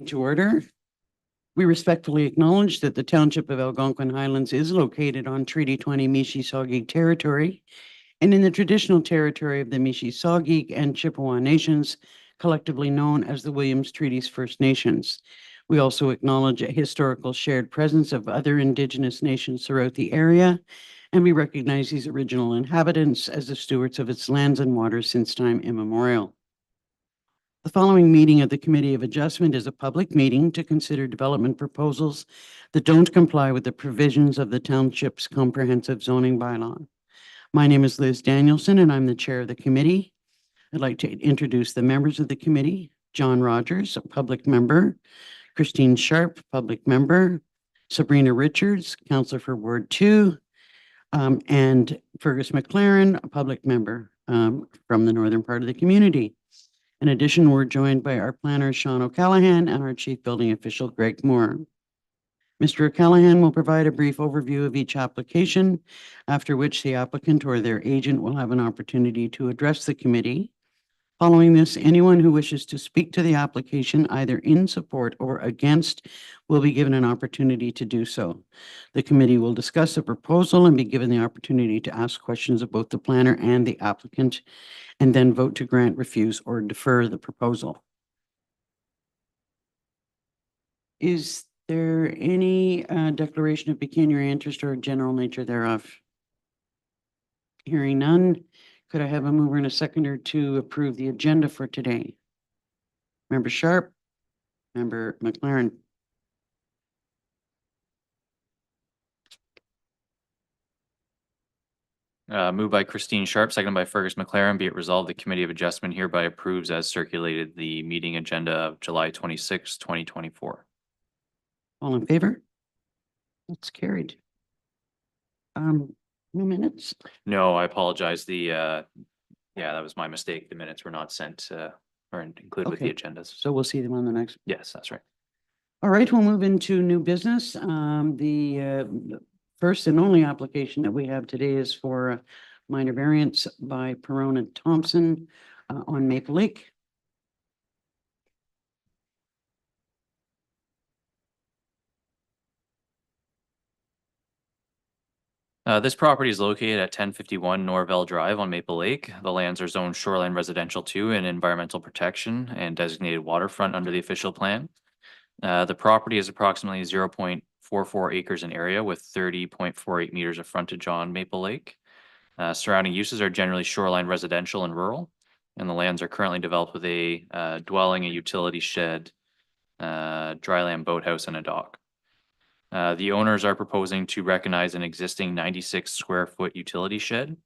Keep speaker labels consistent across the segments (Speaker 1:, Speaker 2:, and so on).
Speaker 1: To order. We respectfully acknowledge that the Township of Algonquin Highlands is located on Treaty 20 Mississauga territory and in the traditional territory of the Mississauga and Chippewa Nations, collectively known as the Williams Treaties First Nations. We also acknowledge a historical shared presence of other Indigenous nations throughout the area, and we recognize these original inhabitants as the stewards of its lands and waters since time immemorial. The following meeting of the Committee of Adjustment is a public meeting to consider development proposals that don't comply with the provisions of the Township's comprehensive zoning bylaw. My name is Liz Danielson, and I'm the chair of the committee. I'd like to introduce the members of the committee. John Rogers, a public member. Christine Sharp, public member. Sabrina Richards, councillor for Ward 2. And Fergus McLaren, a public member from the northern part of the community. In addition, we're joined by our planner, Sean O'Callaghan, and our chief building official, Greg Moore. Mr. O'Callaghan will provide a brief overview of each application, after which the applicant or their agent will have an opportunity to address the committee. Following this, anyone who wishes to speak to the application, either in support or against, will be given an opportunity to do so. The committee will discuss the proposal and be given the opportunity to ask questions of both the planner and the applicant, and then vote to grant, refuse, or defer the proposal. Is there any declaration of pecuniary interest or general nature thereof? Hearing none, could I have a mover and a seconder to approve the agenda for today? Member Sharp, Member McLaren.
Speaker 2: Moved by Christine Sharp, seconded by Fergus McLaren. Be it resolved, the Committee of Adjustment hereby approves as circulated the meeting agenda of July 26, 2024.
Speaker 1: All in favor? That's carried. No minutes?
Speaker 2: No, I apologize. Yeah, that was my mistake. The minutes were not sent or included with the agendas.
Speaker 1: So we'll see them on the next.
Speaker 2: Yes, that's right.
Speaker 1: All right, we'll move into new business. The first and only application that we have today is for a minor variance by Perone and Thompson on Maple Lake.
Speaker 2: This property is located at 1051 Norvell Drive on Maple Lake. The lands are zoned shoreline residential 2 and environmental protection and designated waterfront under the official plan. The property is approximately 0.44 acres in area with 30.48 meters of frontage on Maple Lake. Surrounding uses are generally shoreline residential and rural, and the lands are currently developed with a dwelling, a utility shed, dryland boathouse, and a dock. The owners are proposing to recognize an existing 96 square foot utility shed.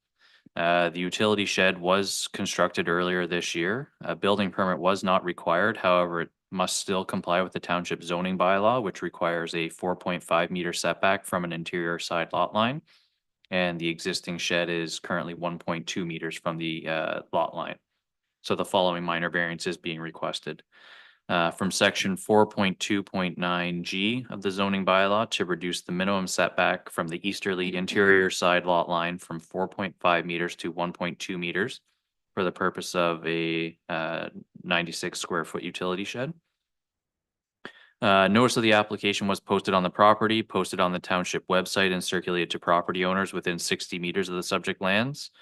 Speaker 2: The utility shed was constructed earlier this year. A building permit was not required. However, it must still comply with the township zoning bylaw, which requires a 4.5 meter setback from an interior side lot line. And the existing shed is currently 1.2 meters from the lot line. So the following minor variance is being requested. From section 4.2.9G of the zoning bylaw to reduce the minimum setback from the easterly interior side lot line from 4.5 meters to 1.2 meters for the purpose of a 96 square foot utility shed. Notice of the application was posted on the property, posted on the township website, and circulated to property owners within 60 meters of the subject lands.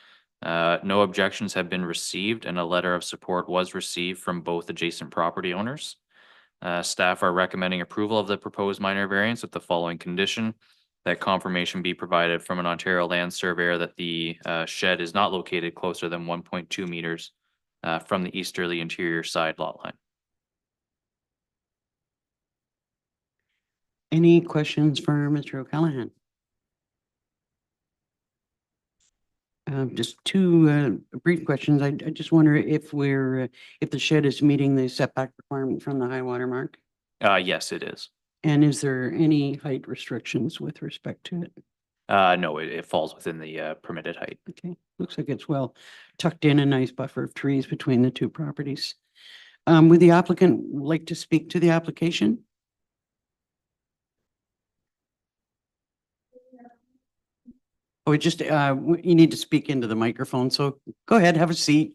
Speaker 2: No objections have been received, and a letter of support was received from both adjacent property owners. Staff are recommending approval of the proposed minor variance with the following condition: that confirmation be provided from an Ontario land surveyor that the shed is not located closer than 1.2 meters from the easterly interior side lot line.
Speaker 1: Any questions for Mr. O'Callaghan? Just two brief questions. I just wonder if if the shed is meeting the setback requirement from the high water mark?
Speaker 2: Yes, it is.
Speaker 1: And is there any height restrictions with respect to it?
Speaker 2: No, it falls within the permitted height.
Speaker 1: Okay, looks like it's well tucked in, a nice buffer of trees between the two properties. Would the applicant like to speak to the application? Oh, just you need to speak into the microphone, so go ahead, have a seat.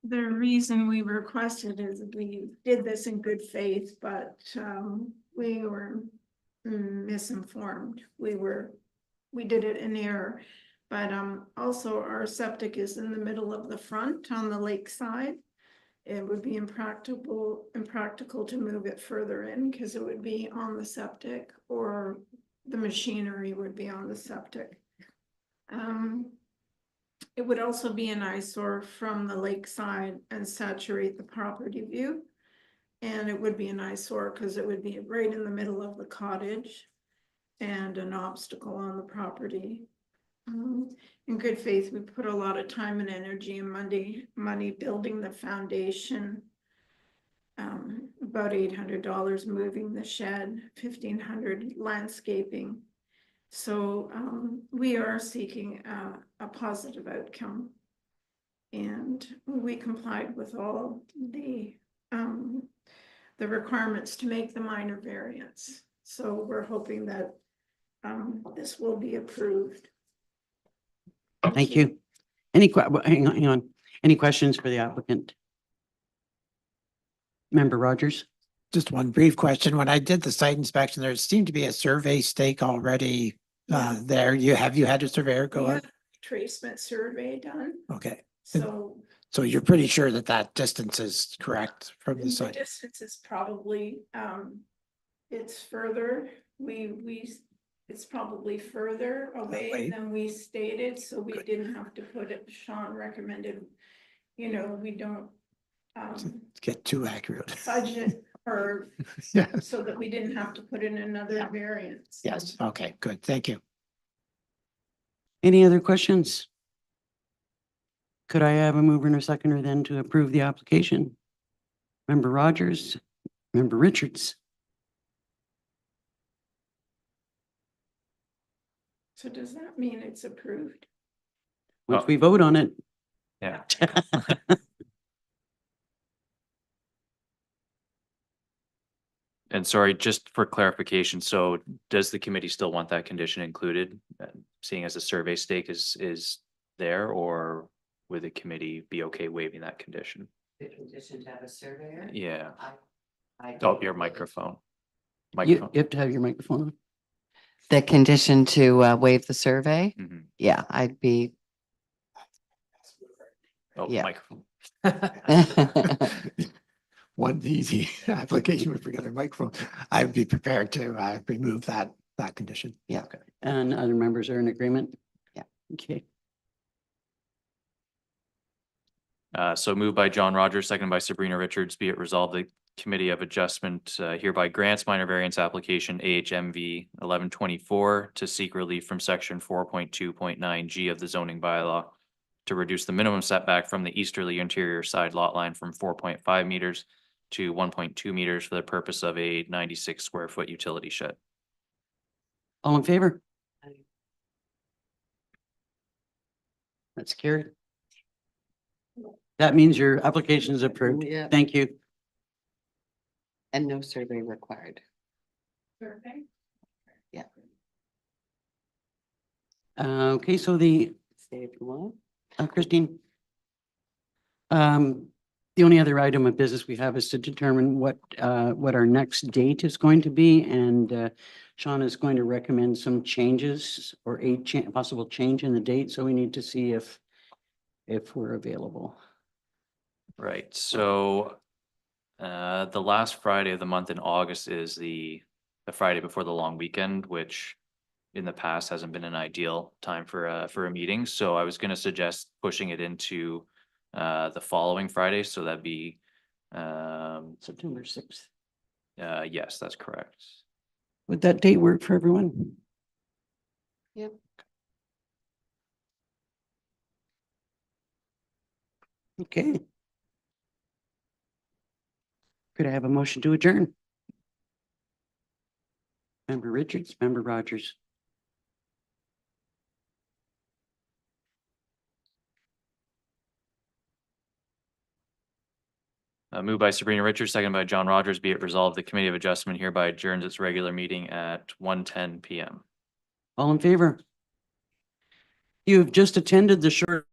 Speaker 3: the reason we requested is we did this in good faith, but we were misinformed. We did it in error. But also our septic is in the middle of the front on the lake side. It would be impractical to move it further in because it would be on the septic, or the machinery would be on the septic. It would also be an eyesore from the lakeside and saturate the property view. And it would be an eyesore because it would be right in the middle of the cottage and an obstacle on the property. In good faith, we put a lot of time and energy and money building the foundation. About $800 moving the shed, $1,500 landscaping. So we are seeking a positive outcome. And we complied with all the requirements to make the minor variance. So we're hoping that this will be approved.
Speaker 1: Thank you. Hang on. Any questions for the applicant? Member Rogers?
Speaker 4: Just one brief question. When I did the site inspection, there seemed to be a survey stake already there. Have you had a surveyor go
Speaker 3: We
Speaker 4: out?
Speaker 3: had a tracement survey done,
Speaker 4: Okay,
Speaker 3: so
Speaker 4: so you're pretty sure that that distance is correct from the
Speaker 3: the
Speaker 4: site?
Speaker 3: distance is probably, it's further. It's probably further away
Speaker 4: Away.
Speaker 3: than we stated, so we
Speaker 4: Good.
Speaker 3: didn't have to put it. Sean recommended, we don't
Speaker 4: Get too accurate.
Speaker 3: budget or
Speaker 4: Yes,
Speaker 3: so that we didn't have to put in another variance.
Speaker 4: yes, okay, good, thank you.
Speaker 1: Any other questions? Could I have a mover and a seconder then to approve the application? Member Rogers, Member Richards.
Speaker 3: So does that mean it's approved?
Speaker 1: Once
Speaker 2: Oh.
Speaker 1: we vote on it.
Speaker 2: Yeah. And sorry, just for clarification, so does the committee still want that condition included? Seeing as a survey stake is there, or would the committee be okay waiving that condition?
Speaker 5: The condition to have a surveyor?
Speaker 2: Yeah.
Speaker 5: I
Speaker 2: Oh, your microphone.
Speaker 1: You
Speaker 2: Microphone.
Speaker 1: have to have your microphone on.
Speaker 5: The condition to waive the survey?
Speaker 2: Mhm.
Speaker 5: Yeah, I'd be,
Speaker 2: Oh,
Speaker 5: Yeah.
Speaker 2: microphone.
Speaker 4: One easy application with regular microphone. I'd be prepared to remove that condition.
Speaker 5: Yeah.
Speaker 1: And other members are in agreement?
Speaker 5: Yeah.
Speaker 1: Okay.
Speaker 2: So moved by John Rogers, seconded by Sabrina Richards, be it resolved, the Committee of Adjustment hereby grants minor variance application AHMV 1124 to seek relief from section 4.2.9 G of the zoning bylaw to reduce the minimum setback from the easterly interior side lot line from 4.5 meters to 1.2 meters for the purpose of a 96 square foot utility shed.
Speaker 1: All in favor? That's carried. That means your application is approved.
Speaker 5: Yeah.
Speaker 1: Thank you.
Speaker 5: and no survey required.
Speaker 3: Survey?
Speaker 1: Okay, so the,
Speaker 5: Say if you want.
Speaker 1: Christine. The only other item of business we have is to determine what our next date is going to be, and Sean is going to recommend some changes or a possible change in the date, so we need to see if we're available.
Speaker 2: Right, so the last Friday of the month in August is the Friday before the long weekend, which in the past hasn't been an ideal time for a meeting. So I was gonna suggest pushing it into the following Friday, so that'd be
Speaker 1: September 6th.
Speaker 2: yes, that's correct.
Speaker 1: Would that date work for everyone?
Speaker 5: Yep.
Speaker 1: Okay. Could I have a motion to adjourn? Member Richards, Member Rogers.
Speaker 2: Moved by Sabrina Richards, seconded by John Rogers, be it resolved, the Committee of Adjustment hereby adjourns its regular meeting at 1:10 PM.
Speaker 1: All in favor? You have just attended the short